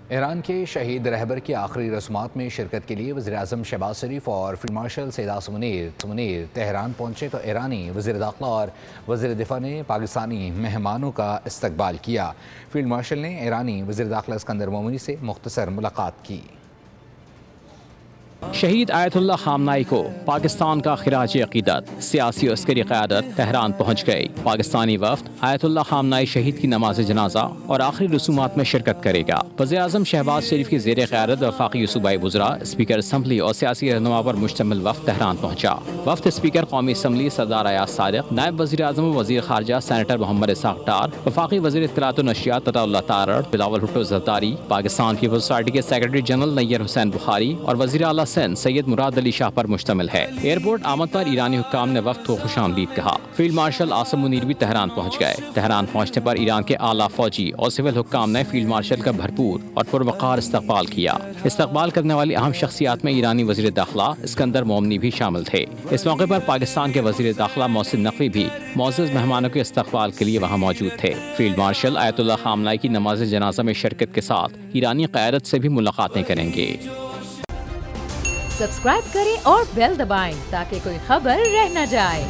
ایران کے شہید رہبر کی آخری رسومات میں شرکت کے لیے وزیراعظم شہباز شریف اور field marshal Syed Asim Munir Tehran پہنچے تو ایرانی وزیر داخلہ اور وزیر دفاع نے پاکستانی مہمانوں کا استقبال کیا۔ فیلڈ مارشل نے ایرانی وزیر داخلہ اسکندر مومنی سے مختصر ملاقات کی۔ شہید آیت اللہ خامنائی کو پاکستان کا خراج عقیدت سیاسی و عسکری قیادت تہران پہنچ گئی۔ پاکستانی وفد آیت اللہ خامنائی شہید کی نماز جنازہ اور آخری رسومات میں شرکت کرے گا۔ وزیر اعظم شہباز شریف کی زیر قیادت وفاقی صوبائی وزراء، اسپیکر اسمبلی اور سیاسی رہنما پر مشتمل وفد تہران پہنچا۔ وفد اسپیکر قومی اسمبلی سردار ایاز صادق، نائب وزیر اعظم و وزیر خارجہ سینیٹر محمد اسحاق ڈار، وفاقی وزیر اطلاعات و نشریات عطا اللہ تارڑ، بلاول بھٹو زرداری، پاکستان پیپلز پارٹی کے سیکرٹری جنرل نیر حسین بخاری اور وزیر اعلیٰ سندھ سید مراد علی شاہ پر مشتمل ہے۔ ایئرپورٹ آمد پر ایرانی حکام نے وفد کو خوش آمدید کہا۔ فیلڈ مارشل عاصم منیر بھی تہران پہنچ گئے۔ تہران پہنچنے پر ایران کے اعلیٰ فوجی اور سول حکام نے فیلڈ مارشل کا بھرپور اور پروقار استقبال کیا۔ استقبال کرنے والی اہم شخصیات میں ایرانی وزیر داخلہ اسکندر مومنی بھی شامل تھے۔ اس موقع پر پاکستان کے وزیر داخلہ محسن نقوی بھی معزز مہمانوں کے استقبال کے لیے وہاں موجود تھے۔ فیلڈ مارشل آیت اللہ خامنائی کی نماز جنازہ میں شرکت کے ساتھ ایرانی قیادت سے بھی ملاقاتیں کریں گے۔ سبسکرائب کریں اور بیل دبائیں تاکہ کوئی خبر رہ نہ جائے۔